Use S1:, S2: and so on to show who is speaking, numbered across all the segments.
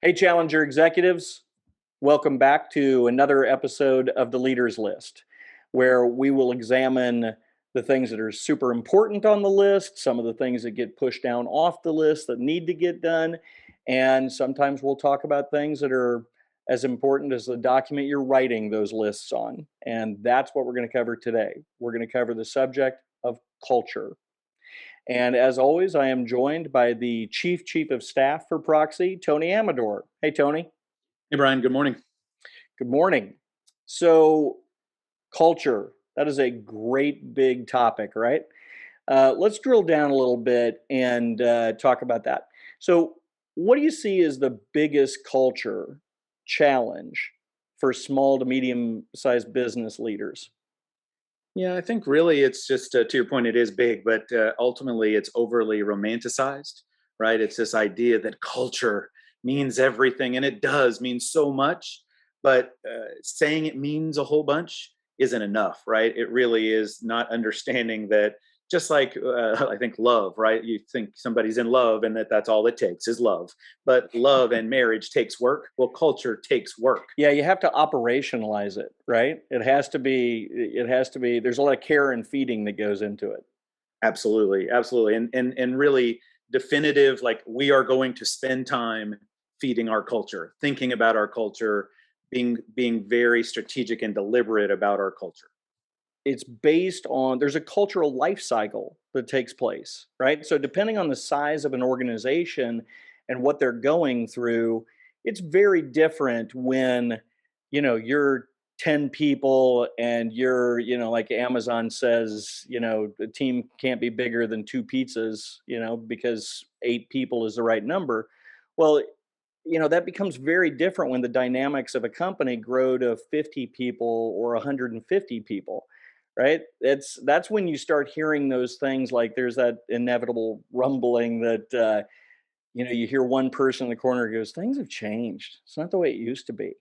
S1: Hey, Challenger executives, welcome back to another episode of the Leaders List, where we will examine the things that are super important on the list, some of the things that get pushed down off the list that need to get done, and sometimes we'll talk about things that are as important as the document you're writing those lists on. And that's what we're going to cover today. We're going to cover the subject of culture. And as always, I am joined by the Chief of Staff for Proxxy, Tony Amador. Hey, Tony.
S2: Hey, Bryon, good morning.
S1: Good morning. So, culture, that is a great big topic, right? Let's drill down a little bit and talk about that. So, what do you see as the biggest culture challenge for small to medium sized business leaders?
S2: Yeah, I think really it's just to your point, it is big, but ultimately it's overly romanticized, right? It's this idea that culture means everything, and it does mean so much, but saying it means a whole bunch isn't enough, right? It really is not understanding that just like I think love, right? You think somebody's in love and that's all it takes is love. But love and marriage takes work. Well, culture takes work.
S1: Yeah, you have to operationalize it, right? It has to be, there's a lot of care and feeding that goes into it.
S2: Absolutely, absolutely, and really definitive. Like we are going to spend time feeding our culture, thinking about our culture, being very strategic and deliberate about our culture.
S1: It's based on there's a cultural life cycle that takes place, right? So depending on the size of an organization and what they're going through, it's very different when, you're 10 people and like Amazon says, the team can't be bigger than two pizzas, because 8 people is the right number. Well, that becomes very different when the dynamics of a company grow to 50 people or 150 people, right? That's when you start hearing those things, like there's that inevitable rumbling that you hear one person in the corner goes, things have changed, it's not the way it used to be.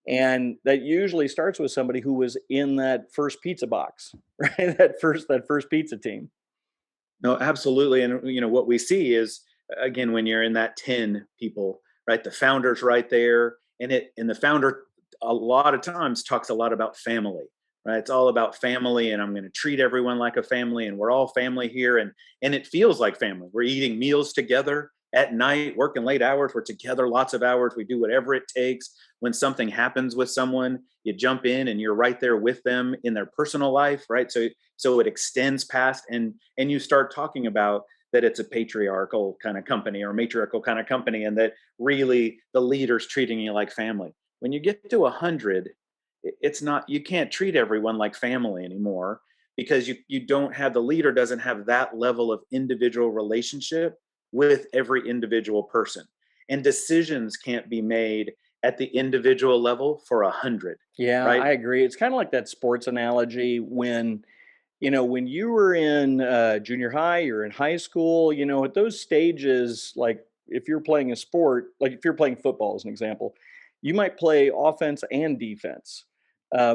S1: And that usually starts with somebody who was in that first pizza box, right? That first pizza team.
S2: No, absolutely, and what we see is again when you're in that 10 people, right? The founder's right there, and the founder a lot of times talks a lot about family, right? It's all about family, and I'm going to treat everyone like a family, and we're all family here, and it feels like family. We're eating meals together at night, working late hours. We're together lots of hours. We do whatever it takes. When something happens with someone, you jump in and you're right there with them in their personal life, right? So it extends past, and you start talking about that it's a patriarchal kind of company or matriarchal kind of company, and that really the leader's treating you like family. When you get to 100, it's not, you can't treat everyone like family anymore, because you don't have, the leader doesn't have that level of individual relationship with every individual person, and decisions can't be made at the individual level for 100,
S1: Yeah,
S2: right?
S1: I agree. It's kind of like that sports analogy when you were in junior high, you're in high school, at those stages, like if you're playing a sport, like if you're playing football as an example, you might play offense and defense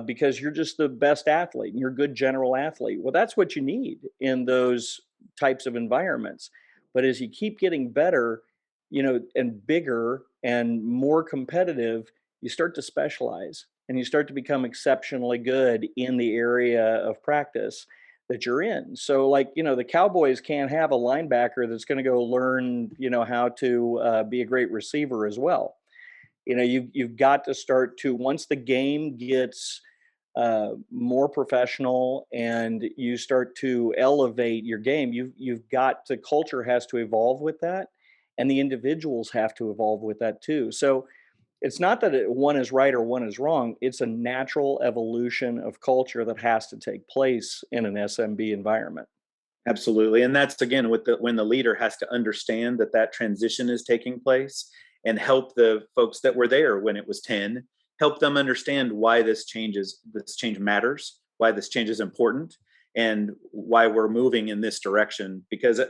S1: because you're just the best athlete and you're a good general athlete. Well, that's what you need in those types of environments. But as you keep getting better, and bigger and more competitive, you start to specialize and you start to become exceptionally good in the area of practice that you're in. So, like, the Cowboys can't have a linebacker that's going to go learn, how to be a great receiver as well. You've got to start to, once the game gets more professional and you start to elevate your game, you've got to, culture has to evolve with that, and the individuals have to evolve with that too. So it's not that one is right or one is wrong. It's a natural evolution of culture that has to take place in an SMB environment.
S2: Absolutely. And that's again with the when the leader has to understand that that transition is taking place, and help the folks that were there when it was 10, help them understand why this change matters, why this change is important, and why we're moving in this direction, because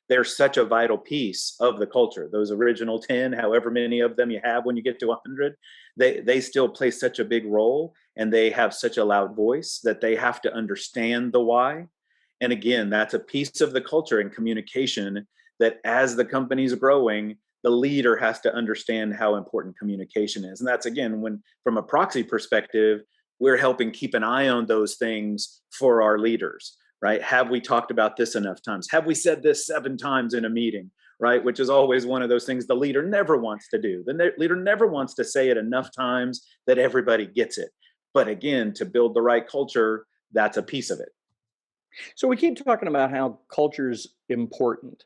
S2: they're such a vital piece of the culture. Those original 10, however many of them you have when you get to 100, they still play such a big role, and they have such a loud voice that they have to understand the why. And again, that's a piece of the culture and communication that as the company's growing, the leader has to understand how important communication is. And that's, again, when from a Proxxy perspective, we're helping keep an eye on those things for our leaders, right? Have we talked about this enough times? Have we said this 7 times in a meeting, right? Which is always one of those things the leader never wants to do. The leader never wants to say it enough times that everybody gets it. But again, to build the right culture, that's a piece of it.
S1: So we keep talking about how culture's important.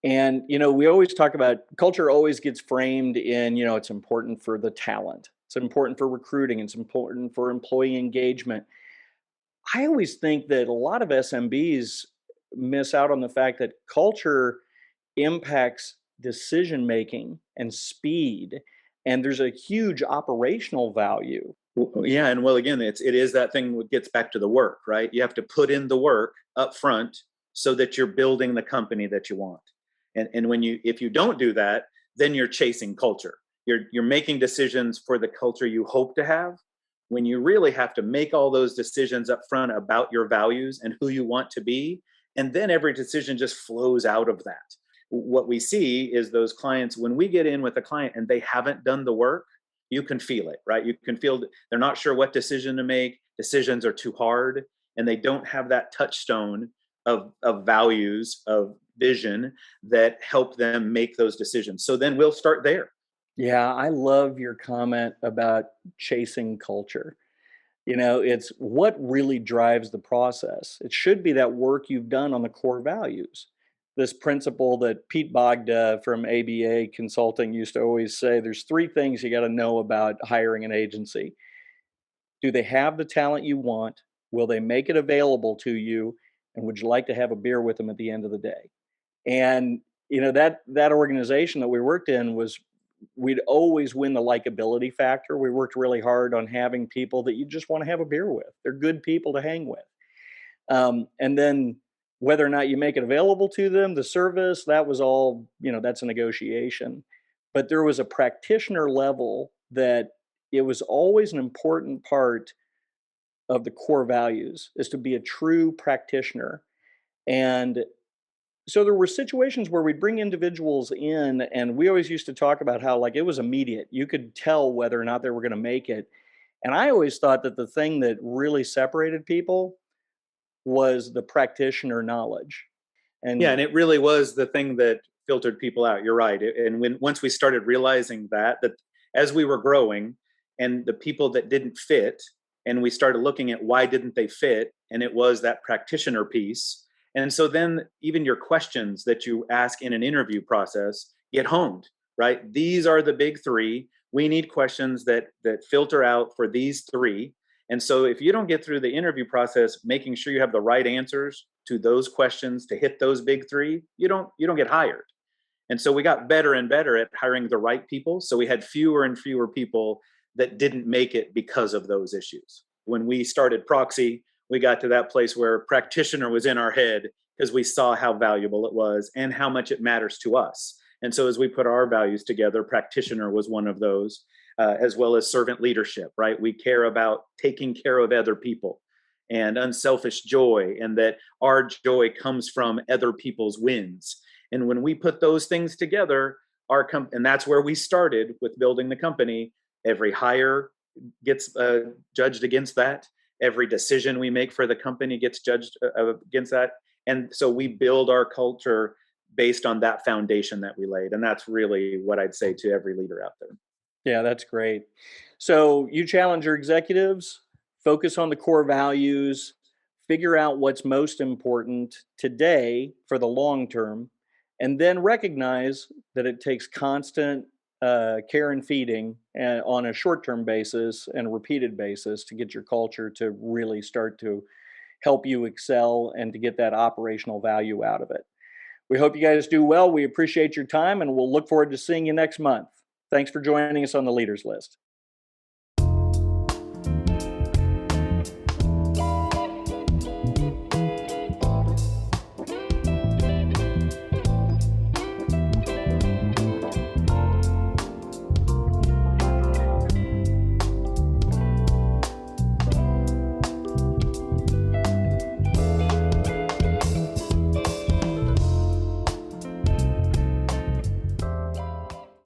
S1: And, we always talk about culture always gets framed in, it's important for the talent. It's important for recruiting. It's important for employee engagement. I always think that a lot of SMBs miss out on the fact that culture impacts decision making and speed. And there's a huge operational value.
S2: Yeah, and well, again, it is that thing that gets back to the work, right? You have to put in the work up front so that you're building the company that you want. And when you if you don't do that, then you're chasing culture. You're making decisions for the culture you hope to have, when you really have to make all those decisions up front about your values and who you want to be, and then every decision just flows out of that. What we see is those clients, when we get in with a client and they haven't done the work, you can feel it, right? You can feel they're not sure what decision to make. Decisions are too hard, and they don't have that touchstone of values, of vision that help them make those decisions. So then we'll start there.
S1: Yeah, I love your comment about chasing culture. It's what really drives the process. It should be that work you've done on the core values. This principle that Pete Bogda from ABA Consulting used to always say, there's three things you got to know about hiring an agency. Do they have the talent you want? Will they make it available to you? And would you like to have a beer with them at the end of the day? And that organization that we worked in was we'd always win the likability factor. We worked really hard on having people that you just want to have a beer with. They're good people to hang with. And then whether or not you make it available to them, the service, that was all, that's a negotiation. But there was a practitioner level that it was always an important part of the core values is to be a true practitioner. And so there were situations where we'd bring individuals in, and we always used to talk about how, like, it was immediate. You could tell whether or not they were going to make it. And I always thought that the thing that really separated people was the practitioner knowledge.
S2: Yeah,
S1: And
S2: and it really was the thing that filtered people out. You're right. And when once we started realizing that as we were growing and the people that didn't fit, and we started looking at why didn't they fit, and it was that practitioner piece. And so then even your questions that you ask in an interview process get honed, right? These are the big three. We need questions that filter out for these three. And so if you don't get through the interview process making sure you have the right answers to those questions to hit those big three, you don't get hired. And so we got better and better at hiring the right people. So we had fewer and fewer people that didn't make it because of those issues. When we started Proxxy, we got to that place where practitioner was in our head because we saw how valuable it was and how much it matters to us. And so as we put our values together, practitioner was one of those, as well as servant leadership, right? We care about taking care of other people and unselfish joy, and that our joy comes from other people's wins. And when we put those things together, and that's where we started with building the company. Every hire gets judged against that. Every decision we make for the company gets judged against that. And so we build our culture based on that foundation that we laid. And that's really what I'd say to every leader out there.
S1: yeah, that's great. So you challenge your executives, focus on the core values, figure out what's most important today for the long term, and then recognize that it takes constant care and feeding on a short term basis and a repeated basis to get your culture to really start to help you excel and to get that operational value out of it. We hope you guys do well. We appreciate your time and we'll look forward to seeing you next month. Thanks for joining us on the Leaders List.